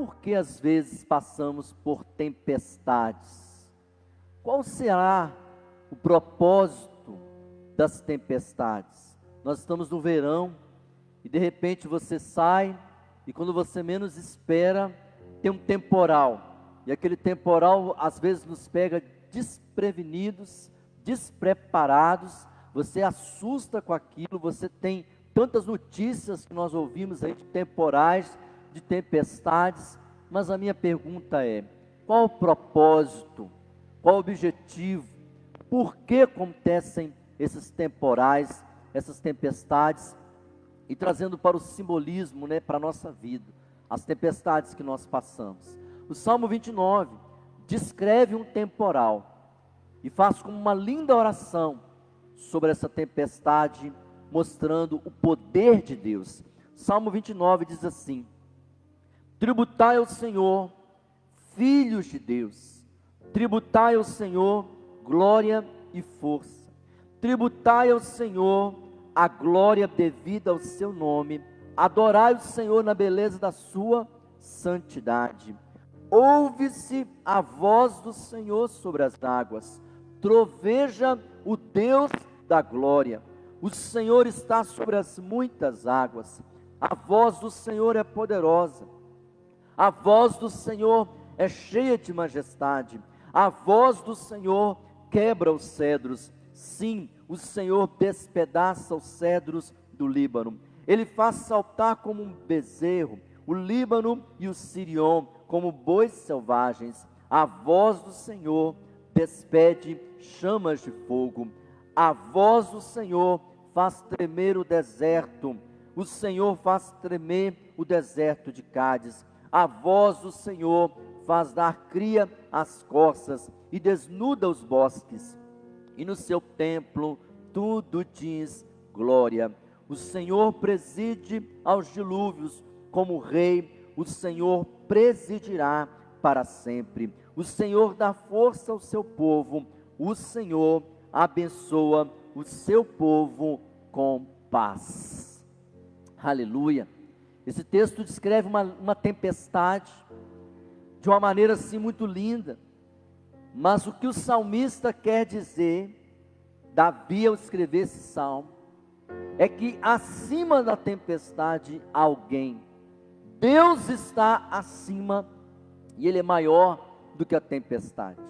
por que às vezes passamos por tempestades? Qual será o propósito das tempestades? Nós estamos no verão e de repente você sai e quando você menos espera tem um temporal. E aquele temporal às vezes nos pega desprevenidos, despreparados, você assusta com aquilo, você tem tantas notícias que nós ouvimos aí de temporais, de tempestades, mas a minha pergunta é, qual o propósito, qual o objetivo, por que acontecem esses temporais, essas tempestades, e trazendo para o simbolismo, para a nossa vida, as tempestades que nós passamos. O Salmo 29 descreve um temporal e faz como uma linda oração sobre essa tempestade, mostrando o poder de Deus. Salmo 29 diz assim: tributai ao Senhor, filhos de Deus, tributai ao Senhor glória e força, tributai ao Senhor a glória devida ao seu nome, adorai o Senhor na beleza da sua santidade. Ouve-se a voz do Senhor sobre as águas, troveja o Deus da glória. O Senhor está sobre as muitas águas, a voz do Senhor é poderosa, a voz do Senhor é cheia de majestade, a voz do Senhor quebra os cedros, sim, o Senhor despedaça os cedros do Líbano, Ele faz saltar como um bezerro, o Líbano e o Sirion, como bois selvagens. A voz do Senhor despede chamas de fogo, a voz do Senhor faz tremer o deserto, o Senhor faz tremer o deserto de Cádiz, a voz do Senhor faz dar cria às corças e desnuda os bosques, e no seu templo tudo diz glória. O Senhor preside aos dilúvios como rei, o Senhor presidirá para sempre. O Senhor dá força ao seu povo, o Senhor abençoa o seu povo com paz. Aleluia. Esse texto descreve uma tempestade de uma maneira assim muito linda, mas o que o salmista quer dizer, Davi ao escrever esse salmo, é que acima da tempestade há alguém. Deus está acima e Ele é maior do que a tempestade.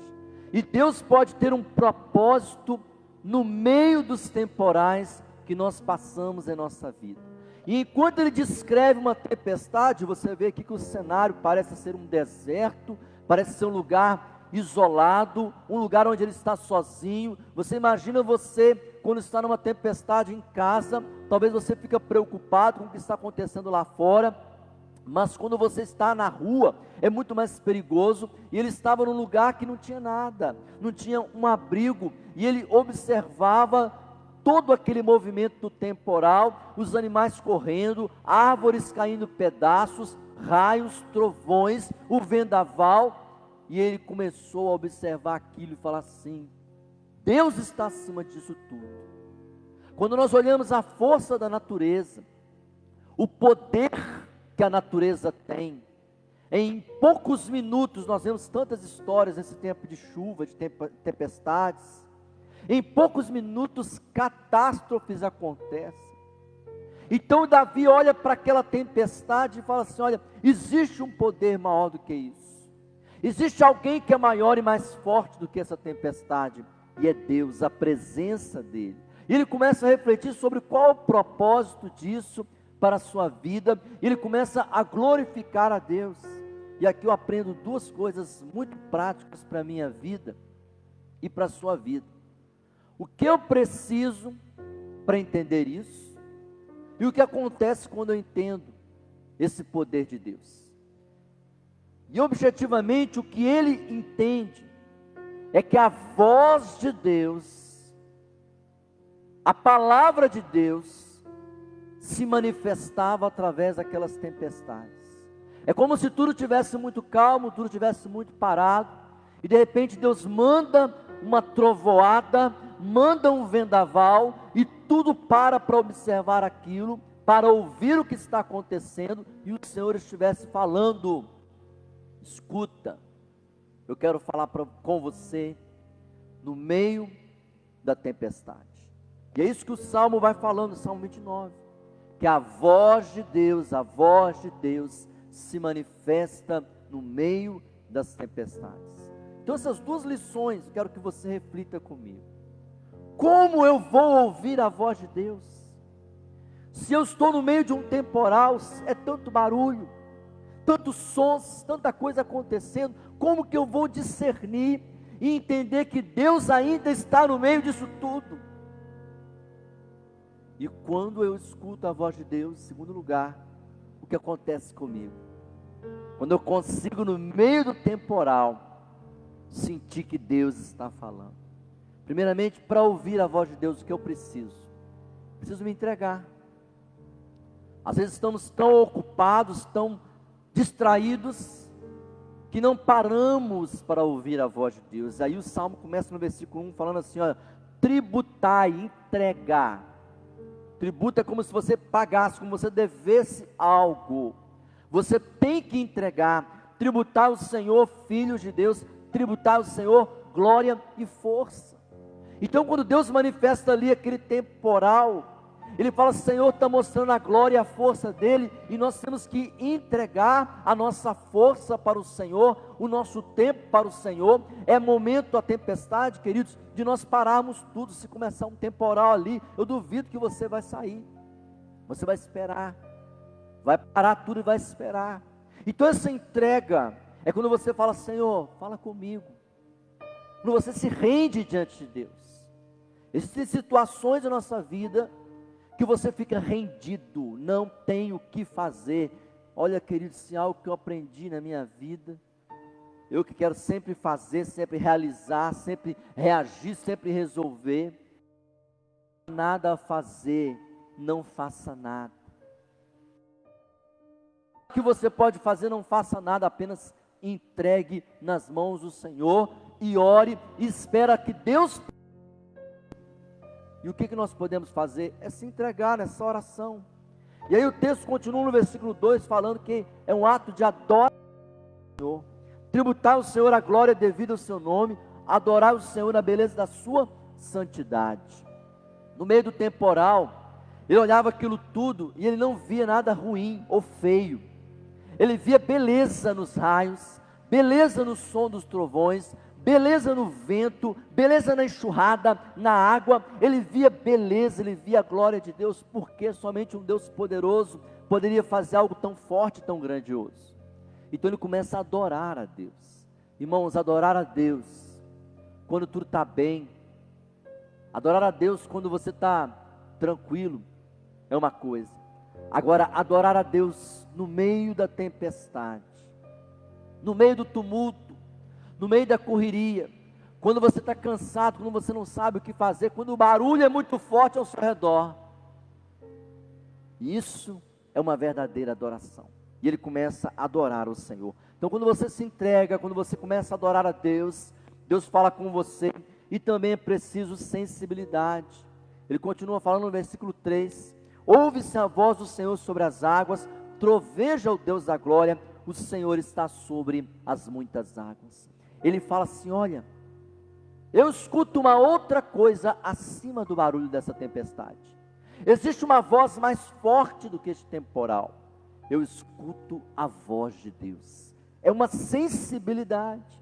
E Deus pode ter um propósito no meio dos temporais que nós passamos em nossa vida. E enquanto Ele descreve uma tempestade, você vê aqui que o cenário parece ser um deserto, parece ser um lugar isolado, um lugar onde Ele está sozinho. Você imagina você quando está numa tempestade em casa, talvez você fique preocupado com o que está acontecendo lá fora, mas quando você está na rua, é muito mais perigoso. E ele estava num lugar que não tinha nada, não tinha um abrigo, e ele observava todo aquele movimento do temporal, os animais correndo, árvores caindo em pedaços, raios, trovões, o vendaval, e ele começou a observar aquilo e falar assim: Deus está acima disso tudo. Quando nós olhamos a força da natureza, o poder que a natureza tem, em poucos minutos nós vemos tantas histórias nesse tempo de chuva, de tempestades, em poucos minutos catástrofes acontecem. Então Davi olha para aquela tempestade e fala assim: olha, existe um poder maior do que isso, existe alguém que é maior e mais forte do que essa tempestade, e é Deus, a presença dEle. E ele começa a refletir sobre qual o propósito disso para a sua vida, ele começa a glorificar a Deus. E aqui eu aprendo duas coisas muito práticas para a minha vida e para a sua vida. O que eu preciso para entender isso, e o que acontece quando eu entendo esse poder de Deus. E objetivamente o que ele entende é que a voz de Deus, a palavra de Deus, se manifestava através daquelas tempestades. É como se tudo tivesse muito calmo, tudo tivesse muito parado, e de repente Deus manda uma trovoada, manda um vendaval, e tudo para observar aquilo, para ouvir o que está acontecendo, e o Senhor estivesse falando. Escuta, eu quero falar com você no meio da tempestade. E é isso que o Salmo vai falando, Salmo 29. Que a voz de Deus se manifesta no meio das tempestades. Então essas duas lições, eu quero que você reflita comigo. Como eu vou ouvir a voz de Deus? Se eu estou no meio de um temporal, é tanto barulho, tantos sons, tanta coisa acontecendo, como que eu vou discernir e entender que Deus ainda está no meio disso tudo? E quando eu escuto a voz de Deus, em segundo lugar, o que acontece comigo? Quando eu consigo, no meio do temporal, sentir que Deus está falando. Primeiramente, para ouvir a voz de Deus, o que eu preciso? Preciso me entregar. Às vezes estamos tão ocupados, tão distraídos, que não paramos para ouvir a voz de Deus. Aí o Salmo começa no versículo 1 falando assim, olha, tributai, entregar. Tributo é como se você pagasse, como se você devesse algo. Você tem que entregar, tributar ao Senhor, filhos de Deus, tributar ao Senhor glória e força. Então quando Deus manifesta ali aquele temporal, Ele fala, Senhor está mostrando a glória e a força dEle, e nós temos que entregar a nossa força para o Senhor, o nosso tempo para o Senhor. É momento a tempestade, queridos, de nós pararmos tudo. Se começar um temporal ali, eu duvido que você vai sair, você vai esperar, vai parar tudo e vai esperar. Então essa entrega, é quando você fala, Senhor, fala comigo, quando você se rende diante de Deus. Existem situações da nossa vida, que você fica rendido, não tem o que fazer. Olha, querido, se algo que eu aprendi na minha vida, eu que quero sempre fazer, sempre realizar, sempre reagir, sempre resolver, nada a fazer, não faça nada. O que você pode fazer, não faça nada, apenas entregue nas mãos do Senhor e ore e espera que Deus. E o que nós podemos fazer? É se entregar nessa oração. E aí o texto continua no versículo 2, falando que é um ato de adorar o Senhor. Tributar ao Senhor a glória devida ao seu nome, adorar o Senhor na beleza da sua santidade. No meio do temporal, ele olhava aquilo tudo e ele não via nada ruim ou feio. Ele via beleza nos raios, beleza no som dos trovões, beleza no vento, beleza na enxurrada, na água. Ele via beleza, ele via a glória de Deus, porque somente um Deus poderoso poderia fazer algo tão forte, tão grandioso. Então ele começa a adorar a Deus. Irmãos, adorar a Deus quando tudo está bem, adorar a Deus quando você está tranquilo, é uma coisa. Agora, adorar a Deus no meio da tempestade, no meio do tumulto, no meio da correria, quando você está cansado, quando você não sabe o que fazer, quando o barulho é muito forte ao seu redor, isso é uma verdadeira adoração, e ele começa a adorar o Senhor. Então quando você se entrega, quando você começa a adorar a Deus, Deus fala com você, e também é preciso sensibilidade. Ele continua falando no versículo 3, ouve-se a voz do Senhor sobre as águas, troveja o Deus da glória, o Senhor está sobre as muitas águas. Ele fala assim, olha, eu escuto uma outra coisa acima do barulho dessa tempestade. Existe uma voz mais forte do que este temporal. Eu escuto a voz de Deus. É uma sensibilidade.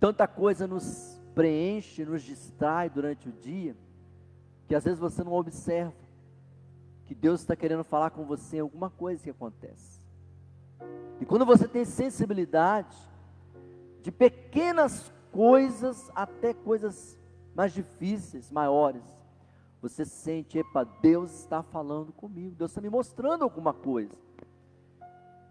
Tanta coisa nos preenche, nos distrai durante o dia, que às vezes você não observa que Deus está querendo falar com você em alguma coisa que acontece. E quando você tem sensibilidade, de pequenas coisas até coisas mais difíceis, maiores, você sente, epa, Deus está falando comigo, Deus está me mostrando alguma coisa.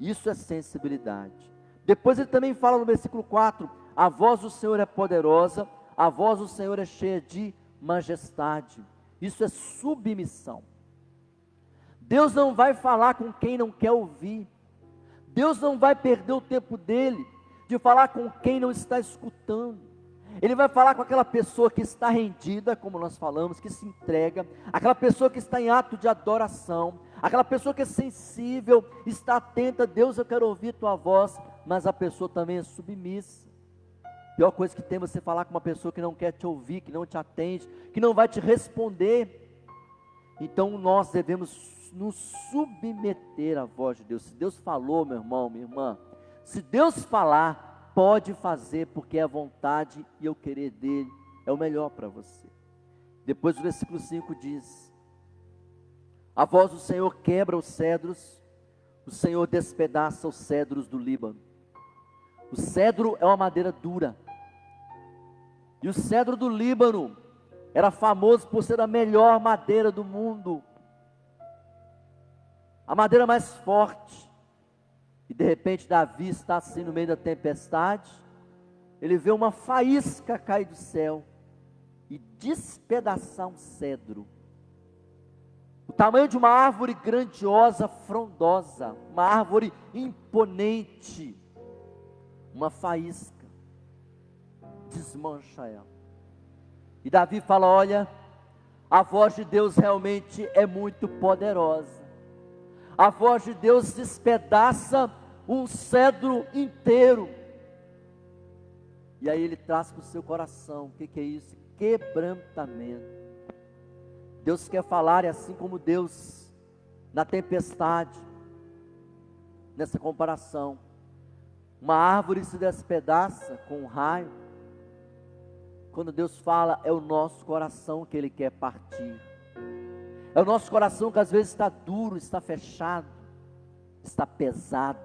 Isso é sensibilidade. Depois ele também fala no versículo 4, a voz do Senhor é poderosa, a voz do Senhor é cheia de majestade. Isso é submissão. Deus não vai falar com quem não quer ouvir. Deus não vai perder o tempo dele de falar com quem não está escutando. Ele vai falar com aquela pessoa que está rendida, como nós falamos, que se entrega, aquela pessoa que está em ato de adoração, aquela pessoa que é sensível, está atenta, Deus, eu quero ouvir tua voz, mas a pessoa também é submissa. Pior coisa que tem é você falar com uma pessoa que não quer te ouvir, que não te atende, que não vai te responder. Então nós devemos nos submeter à voz de Deus. Se Deus falou, meu irmão, minha irmã, se Deus falar, pode fazer, porque é a vontade e o querer dele é o melhor para você. Depois o versículo 5 diz: a voz do Senhor quebra os cedros, o Senhor despedaça os cedros do Líbano. O cedro é uma madeira dura, e o cedro do Líbano era famoso por ser a melhor madeira do mundo, a madeira mais forte. E de repente Davi está assim no meio da tempestade, ele vê uma faísca cair do céu e despedaçar um cedro, o tamanho de uma árvore grandiosa, frondosa, uma árvore imponente. Uma faísca desmancha ela. E Davi fala: olha, a voz de Deus realmente é muito poderosa. A voz de Deus despedaça um cedro inteiro. E aí ele traz para o seu coração, o que é isso? Quebrantamento. Deus quer falar, e assim como Deus na tempestade, nessa comparação, uma árvore se despedaça com um raio. Quando Deus fala, é o nosso coração que Ele quer partir. É o nosso coração que às vezes está duro, está fechado, está pesado.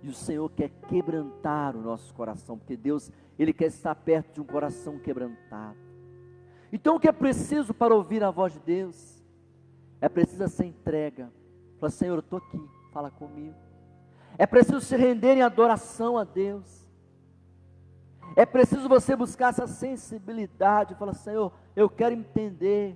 E o Senhor quer quebrantar o nosso coração, porque Deus, Ele quer estar perto de um coração quebrantado. Então o que é preciso para ouvir a voz de Deus? É preciso essa entrega. Fala: Senhor, eu estou aqui, fala comigo. É preciso se render em adoração a Deus. É preciso você buscar essa sensibilidade. Fala: Senhor, eu quero entender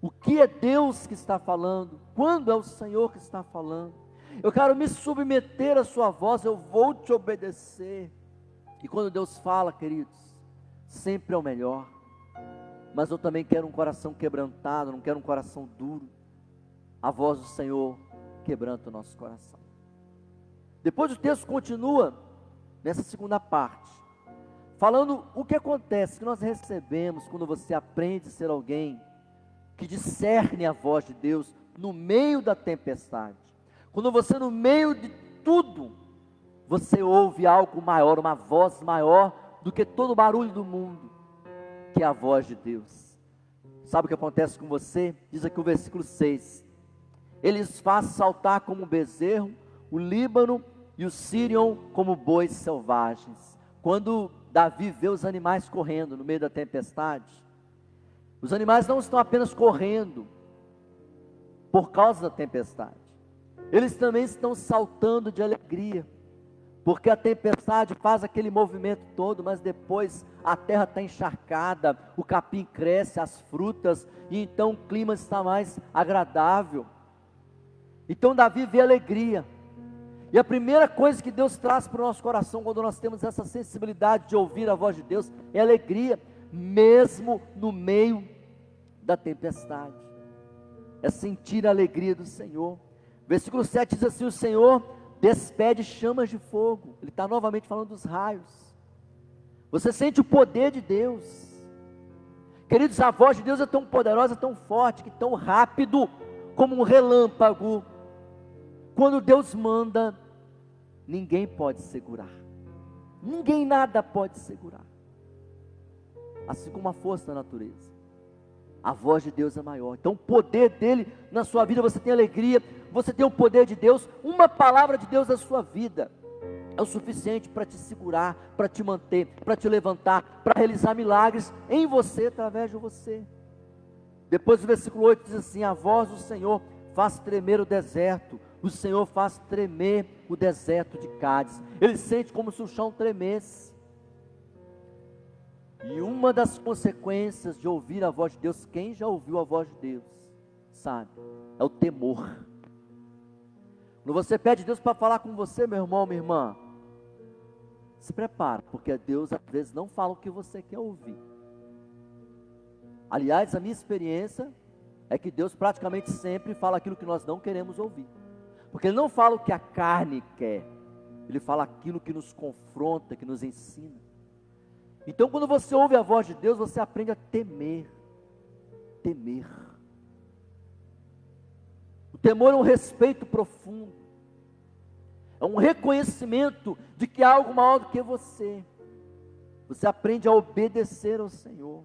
o que é Deus que está falando, quando é o Senhor que está falando. Eu quero me submeter à sua voz, eu vou te obedecer. E quando Deus fala, queridos, sempre é o melhor. Mas eu também quero um coração quebrantado, não quero um coração duro. A voz do Senhor quebranta o nosso coração. Depois o texto continua nessa segunda parte, falando o que acontece, que nós recebemos quando você aprende a ser alguém que discerne a voz de Deus no meio da tempestade. Quando você, no meio de tudo, você ouve algo maior, uma voz maior do que todo o barulho do mundo, que é a voz de Deus. Sabe o que acontece com você? Diz aqui o versículo 6: eles faz saltar como um bezerro o Líbano e o Sirion como bois selvagens. Quando Davi vê os animais correndo no meio da tempestade, os animais não estão apenas correndo por causa da tempestade, eles também estão saltando de alegria, porque a tempestade faz aquele movimento todo, mas depois a terra está encharcada, o capim cresce, as frutas, e então o clima está mais agradável. Então Davi vê alegria. E a primeira coisa que Deus traz para o nosso coração, quando nós temos essa sensibilidade de ouvir a voz de Deus, é alegria, mesmo no meio da tempestade. É sentir a alegria do Senhor. Versículo 7 diz assim: o Senhor despede chamas de fogo. Ele está novamente falando dos raios. Você sente o poder de Deus. Queridos, a voz de Deus é tão poderosa, tão forte, que tão rápido como um relâmpago. Quando Deus manda, ninguém pode segurar. Ninguém, nada pode segurar. Assim como a força da natureza, a voz de Deus é maior. Então o poder dele na sua vida, você tem alegria, você tem o poder de Deus. Uma palavra de Deus na sua vida é o suficiente para te segurar, para te manter, para te levantar, para realizar milagres em você, através de você. Depois o versículo 8 diz assim: a voz do Senhor faz tremer o deserto, o Senhor faz tremer o deserto de Cádiz. Ele sente como se o chão tremesse. E uma das consequências de ouvir a voz de Deus, quem já ouviu a voz de Deus, sabe, é o temor. Quando você pede Deus para falar com você, meu irmão, minha irmã, se prepara, porque Deus às vezes não fala o que você quer ouvir. Aliás, a minha experiência é que Deus praticamente sempre fala aquilo que nós não queremos ouvir. Porque Ele não fala o que a carne quer, Ele fala aquilo que nos confronta, que nos ensina. Então, quando você ouve a voz de Deus, você aprende a temer. Temer. O temor é um respeito profundo. É um reconhecimento de que há algo maior do que você. Você aprende a obedecer ao Senhor.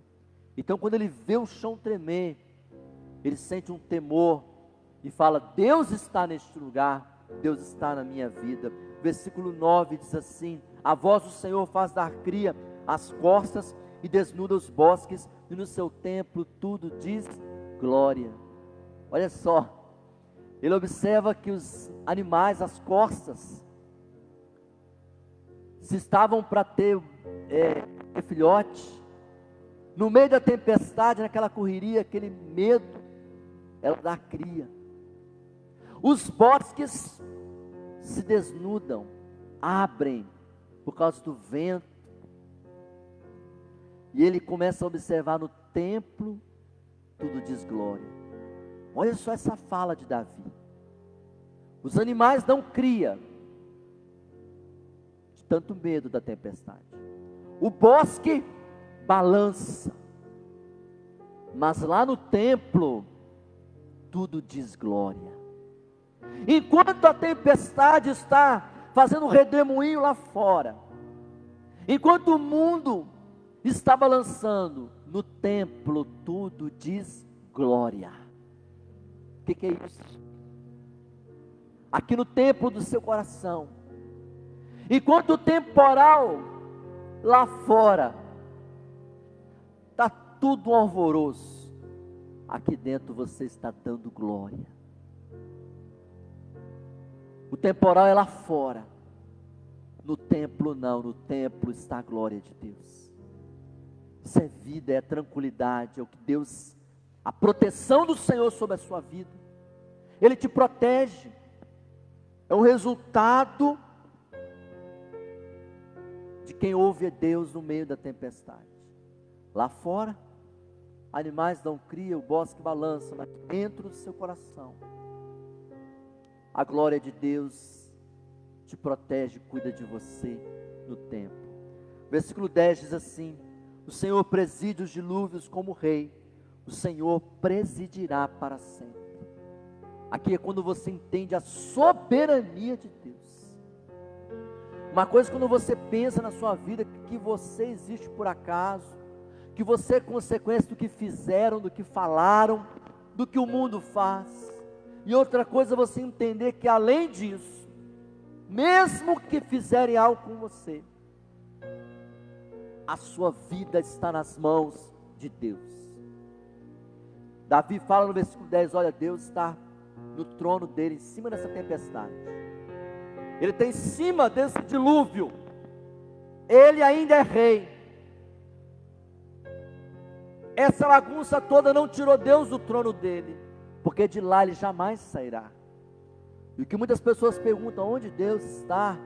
Então, quando ele vê o chão tremer, ele sente um temor e fala: Deus está neste lugar, Deus está na minha vida. Versículo 9 diz assim: a voz do Senhor faz dar cria às costas e desnuda os bosques, e no seu templo tudo diz glória. Olha só, ele observa que os animais, as costas, se estavam para ter filhote, no meio da tempestade, naquela correria, aquele medo, ela dá cria. Os bosques se desnudam, abrem por causa do vento. E ele começa a observar no templo, tudo diz glória. Olha só essa fala de Davi. Os animais dão cria, de tanto medo da tempestade. O bosque balança, mas lá no templo, tudo diz glória. Enquanto a tempestade está fazendo redemoinho lá fora, enquanto o mundo está balançando, no templo tudo diz glória. O que é isso? Aqui no templo do seu coração, enquanto o temporal lá fora está tudo um alvoroço, aqui dentro você está dando glória. O temporal é lá fora, no templo não, no templo está a glória de Deus. Isso é vida, é tranquilidade, é o que Deus, a proteção do Senhor sobre a sua vida. Ele te protege, é um resultado de quem ouve a Deus no meio da tempestade. Lá fora, animais dão cria, o bosque balança, mas dentro do seu coração, a glória de Deus te protege, cuida de você no tempo. Versículo 10 diz assim: o Senhor preside os dilúvios como rei, o Senhor presidirá para sempre. Aqui é quando você entende a soberania de Deus. Uma coisa, quando você pensa na sua vida que você existe por acaso, que você é consequência do que fizeram, do que falaram, do que o mundo faz. E outra coisa, você entender que além disso, mesmo que fizerem algo com você, a sua vida está nas mãos de Deus. Davi fala no versículo 10, olha, Deus está no trono dele, em cima dessa tempestade. Ele está em cima desse dilúvio. Ele ainda é rei. Essa bagunça toda não tirou Deus do trono dele, porque de lá ele jamais sairá. E o que muitas pessoas perguntam, onde Deus está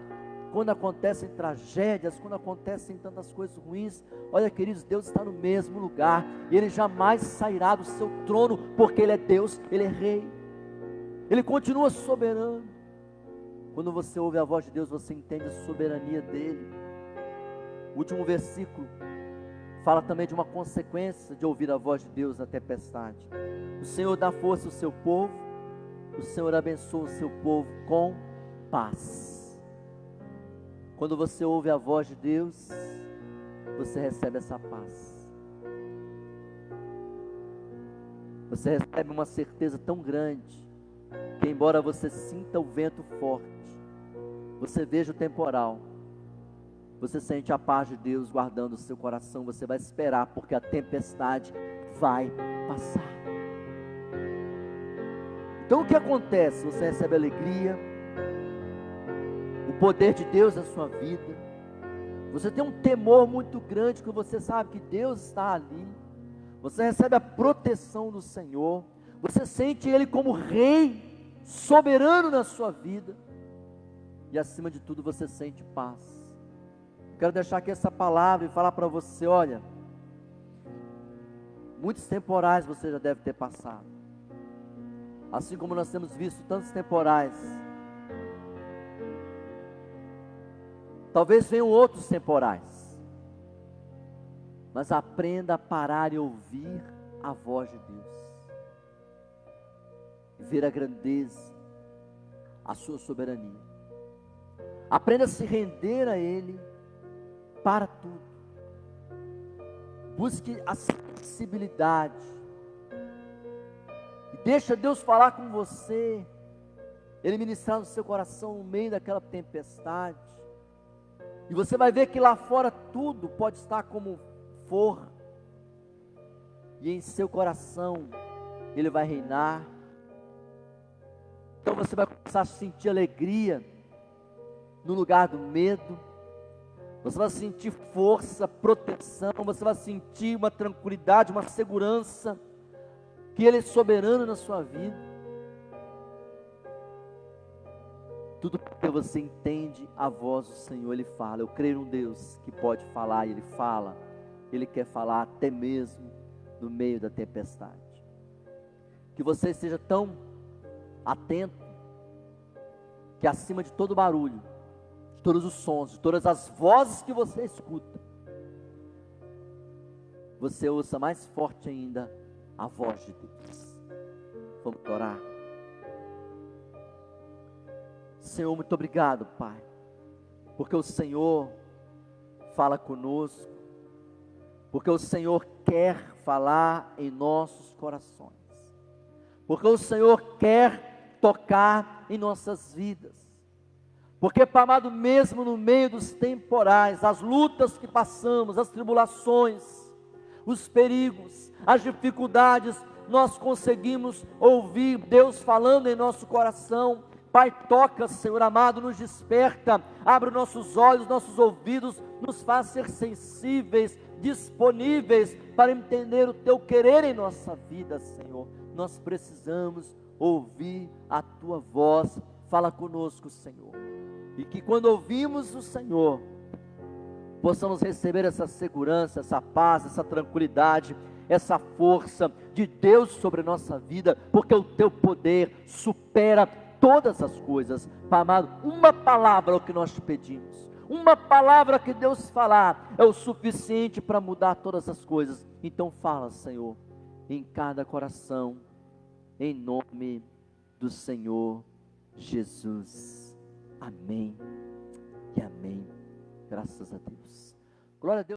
quando acontecem tragédias, quando acontecem tantas coisas ruins? Olha, queridos, Deus está no mesmo lugar, e Ele jamais sairá do seu trono, porque Ele é Deus, Ele é rei, Ele continua soberano. Quando você ouve a voz de Deus, você entende a soberania dEle. O último versículo fala também de uma consequência de ouvir a voz de Deus na tempestade. O Senhor dá força ao seu povo, o Senhor abençoa o seu povo com paz. Quando você ouve a voz de Deus, você recebe essa paz. Você recebe uma certeza tão grande, que embora você sinta o vento forte, você veja o temporal, você sente a paz de Deus guardando o seu coração. Você vai esperar, porque a tempestade vai passar. Então o que acontece? Você recebe alegria, o poder de Deus na sua vida. Você tem um temor muito grande, porque você sabe que Deus está ali. Você recebe a proteção do Senhor. Você sente Ele como Rei, soberano na sua vida. E acima de tudo você sente paz. Quero deixar aqui essa palavra e falar para você, olha, muitos temporais você já deve ter passado. Assim como nós temos visto tantos temporais. Talvez venham outros temporais. Mas aprenda a parar e ouvir a voz de Deus. E ver a grandeza, a sua soberania. Aprenda a se render a Ele para tudo. Busque a sensibilidade. E deixa Deus falar com você. Ele ministrar no seu coração no meio daquela tempestade. E você vai ver que lá fora tudo pode estar como for. E em seu coração Ele vai reinar. Então você vai começar a sentir alegria no lugar do medo. Você vai sentir força, proteção. Você vai sentir uma tranquilidade, uma segurança que Ele é soberano na sua vida. Tudo porque você entende a voz do Senhor. Ele fala. Eu creio num Deus que pode falar. E Ele fala. Ele quer falar até mesmo no meio da tempestade. Que você esteja tão atento que acima de todo barulho, de todos os sons, de todas as vozes que você escuta, você ouça mais forte ainda a voz de Deus. Vamos orar. Senhor, muito obrigado, Pai, porque o Senhor fala conosco, porque o Senhor quer falar em nossos corações, porque o Senhor quer tocar em nossas vidas, porque, Pai amado, mesmo no meio dos temporais, as lutas que passamos, as tribulações, os perigos, as dificuldades, nós conseguimos ouvir Deus falando em nosso coração. Pai, toca, Senhor amado, nos desperta, abre os nossos olhos, nossos ouvidos, nos faz ser sensíveis, disponíveis para entender o Teu querer em nossa vida, Senhor. Nós precisamos ouvir a Tua voz. Fala conosco, Senhor, e que quando ouvimos o Senhor, possamos receber essa segurança, essa paz, essa tranquilidade, essa força de Deus sobre a nossa vida, porque o Teu poder supera todas as coisas. Pai amado, uma palavra é o que nós te pedimos, uma palavra que Deus falar é o suficiente para mudar todas as coisas. Então fala, Senhor, em cada coração, em nome do Senhor Jesus. Amém e amém. Graças a Deus. Glória a Deus.